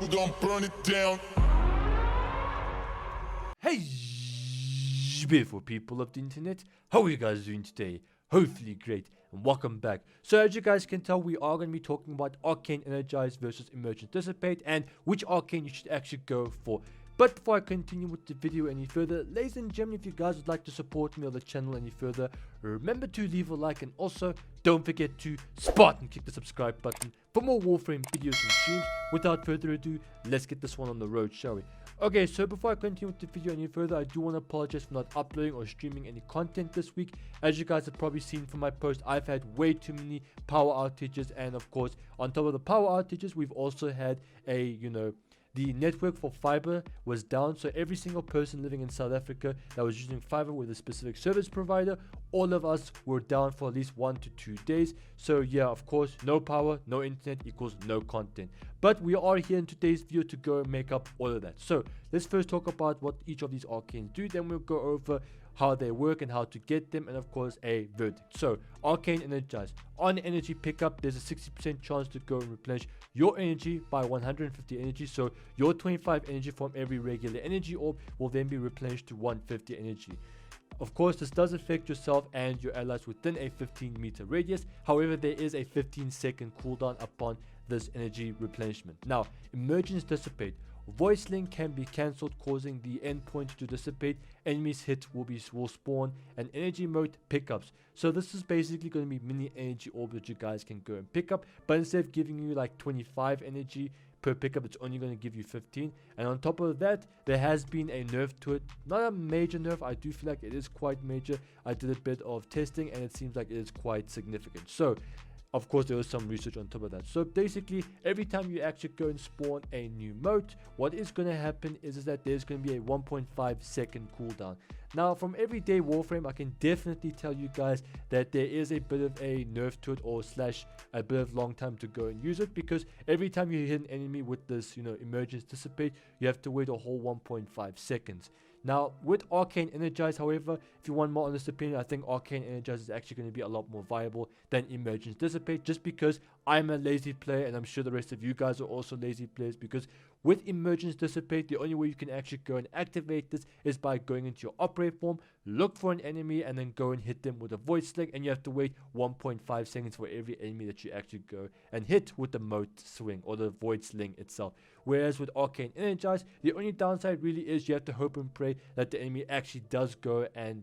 we gon' burn it down. Hey, beautiful people of the internet, how are you guys doing today? Hopefully great, and welcome back. So as you guys can tell, we are going to be talking about Arcane Energize versus Emergence Dissipate and which Arcane you should actually go for. But before I continue with the video any further, ladies and gentlemen, if you guys would like to support me or the channel any further, remember to leave a like, and also don't forget to Spartan click the subscribe button for more Warframe videos and streams. Without further ado, let's get this one on the road, shall we? Okay, so before I continue with the video any further, I do want to apologize for not uploading or streaming any content this week. As you guys have probably seen from my post, I've had way too many power outages, and of course, on top of the power outages, we've also had the network for fiber was down. So every single person living in South Africa that was using fiber with a specific service provider, all of us were down for at least 1 to 2 days. So yeah, of course, no power, no internet equals no content. But we are here in today's video to go and make up all of that. So let's first talk about what each of these arcanes do, then we'll go over how they work and how to get them, and of course a verdict. So Arcane Energize. On energy pickup, there's a 60% chance to go and replenish your energy by 150 energy. So your 25 energy from every regular energy orb will then be replenished to 150 energy. Of course, this does affect yourself and your allies within a 15-meter radius. However, there is a 15-second cooldown upon this energy replenishment. Now, Emergence Dissipate. Void Sling can be cancelled, causing the endpoint to dissipate. Enemies hit will spawn and energy mode pickups. So this is basically going to be mini energy orbs that you guys can go and pick up, but instead of giving you like 25 energy per pickup, it's only going to give you 15. And on top of that, there has been a nerf to it. Not a major nerf, I do feel like it is quite major. I did a bit of testing and it seems like it is quite significant. So of course, there was some research on top of that. So basically, every time you actually go and spawn a new moat, what is going to happen is that there's going to be a 1.5 second cooldown. Now, from everyday Warframe, I can definitely tell you guys that there is a bit of a nerf to it, or slash a bit of long time to go and use it, because every time you hit an enemy with this, Emergence Dissipate, you have to wait a whole 1.5 seconds. Now, with Arcane Energize, however, if you want more honest opinion, I think Arcane Energize is actually going to be a lot more viable than Emergence Dissipate, just because I'm a lazy player, and I'm sure the rest of you guys are also lazy players, because with Emergence Dissipate, the only way you can actually go and activate this is by going into your operate form, look for an enemy, and then go and hit them with a Void Sling, and you have to wait 1.5 seconds for every enemy that you actually go and hit with the moat swing or the Void Sling itself. Whereas with Arcane Energize, the only downside really is you have to hope and pray that the enemy actually does go and,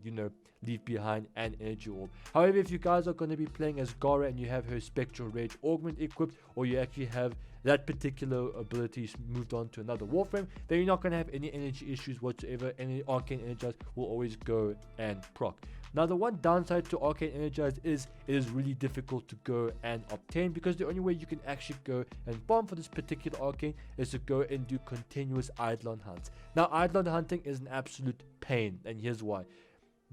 leave behind an energy orb. However, if you guys are going to be playing as Gara and you have her Spectral Rage Augment equipped, or you actually have that particular ability moved on to another Warframe, then you're not going to have any energy issues whatsoever. Any Arcane Energize will always go and proc. Now, the one downside to Arcane Energize is it is really difficult to go and obtain, because the only way you can actually go and farm for this particular Arcane is to go and do continuous Eidolon hunts. Now, Eidolon hunting is an absolute pain, and here's why.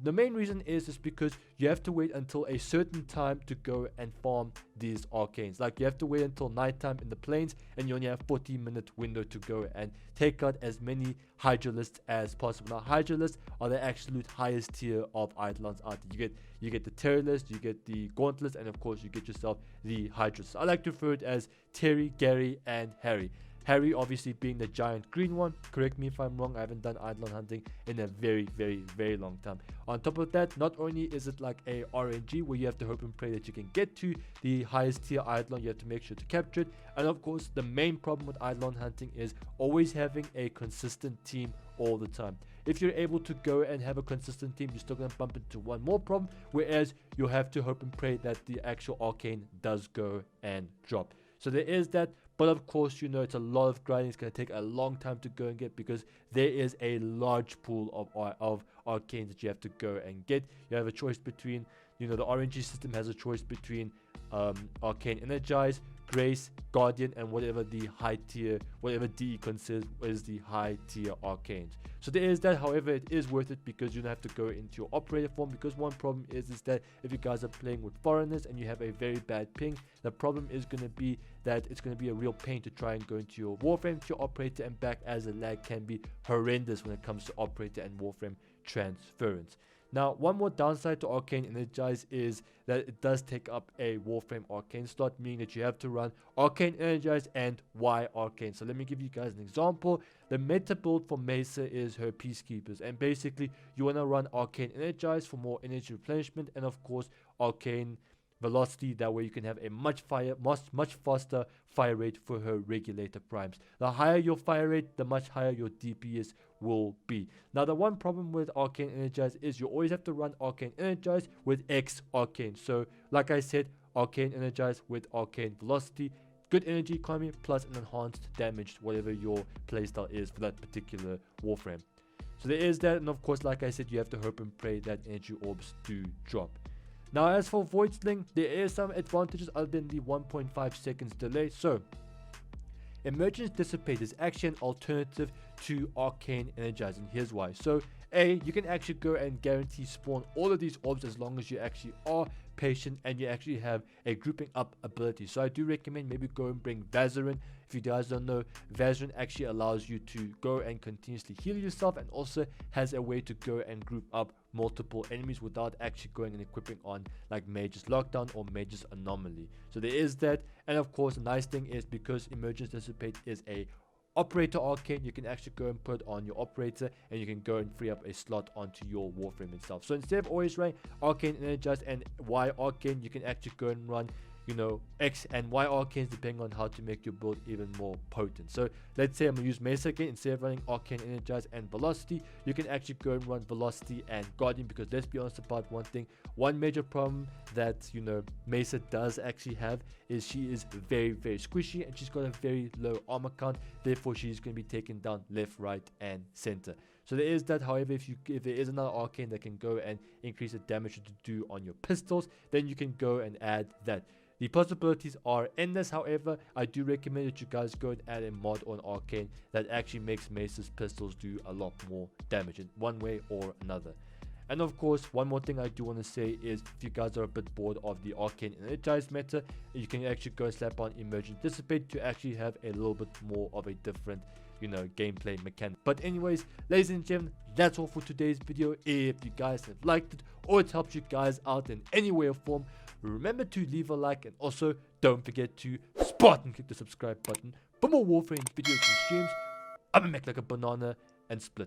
The main reason is because you have to wait until a certain time to go and farm these arcanes. Like, you have to wait until nighttime in the plains, and you only have 40-minute window to go and take out as many Hydralisks as possible. Now, Hydralisks are the absolute highest tier of Eidolons out there. You get the Terrorlist, you get the Gauntlets, and of course you get yourself the Hydralisks. I like to refer it as Terry, Gary, and Harry. Harry obviously being the giant green one. Correct me if I'm wrong, I haven't done Eidolon hunting in a very, very, very long time. On top of that, not only is it like a RNG where you have to hope and pray that you can get to the highest tier Eidolon, you have to make sure to capture it. And of course, the main problem with Eidolon hunting is always having a consistent team all the time. If you're able to go and have a consistent team, you're still going to bump into one more problem, whereas you'll have to hope and pray that the actual arcane does go and drop. So there is that. But of course, it's a lot of grinding. It's going to take a long time to go and get, because there is a large pool of arcanes that you have to go and get. You have a choice between, the RNG system has a choice between Arcane Energize, Grace, Guardian, and whatever the high tier, whatever DE considers is the high tier arcanes. So there is that. However, it is worth it because you don't have to go into your operator form, because one problem is that if you guys are playing with foreigners and you have a very bad ping, the problem is going to be that it's going to be a real pain to try and go into your Warframe to your operator and back, as the lag can be horrendous when it comes to operator and Warframe transference. Now, one more downside to Arcane Energize is that it does take up a Warframe Arcane slot, meaning that you have to run Arcane Energize and Y Arcane. So let me give you guys an example. The meta build for Mesa is her Peacekeepers, and basically you want to run Arcane Energize for more energy replenishment, and of course Arcane Velocity, that way you can have a much faster fire rate for her regulator primes. The higher your fire rate, the much higher your DPS will be. Now, the one problem with Arcane Energize is you always have to run Arcane Energize with X Arcane. So like I said, Arcane Energize with Arcane Velocity, good energy economy plus an enhanced damage, whatever your playstyle is for that particular Warframe. So there is that, and of course, like I said, you have to hope and pray that energy orbs do drop. Now, as for Void Sling, there is some advantages other than the 1.5 seconds delay. So Emergence Dissipate is actually an alternative to Arcane Energize, and here's why. So you can actually go and guarantee spawn all of these orbs as long as you actually are patient and you actually have a grouping up ability. So I do recommend maybe go and bring Zariman. If you guys don't know, Zariman actually allows you to go and continuously heal yourself, and also has a way to go and group up multiple enemies without actually going and equipping on like Mage's Lockdown or Mage's Anomaly. So there is that, and of course the nice thing is because Emergence Dissipate is a Operator Arcane, you can actually go and put on your Operator, and you can go and free up a slot onto your Warframe itself. So instead of always running Arcane Energize and Y Arcane, you can actually go and run, you know, X and Y Arcanes depending on how to make your build even more potent. So let's say I'm gonna use Mesa again. Instead of running Arcane Energize and Velocity, you can actually go and run Velocity and Guardian, because let's be honest about one thing. One major problem that, you know, Mesa does actually have is she is very, very squishy, and she's got a very low armor count. Therefore, she's going to be taken down left, right, and center. So there is that. However, if there is another arcane that can go and increase the damage to do on your pistols, then you can go and add that. The possibilities are endless. However, I do recommend that you guys go and add a mod on Arcane that actually makes Mesa's pistols do a lot more damage in one way or another. And of course, one more thing I do want to say is, if you guys are a bit bored of the Arcane Energize meta, you can actually go and slap on Emergence Dissipate to actually have a little bit more of a different, you know, gameplay mechanic. But anyways, ladies and gentlemen, that's all for today's video. If you guys have liked it or it helped you guys out in any way or form, remember to leave a like, and also don't forget to Spartan click the subscribe button for more Warframe videos and streams. I'm gonna make like a banana and split.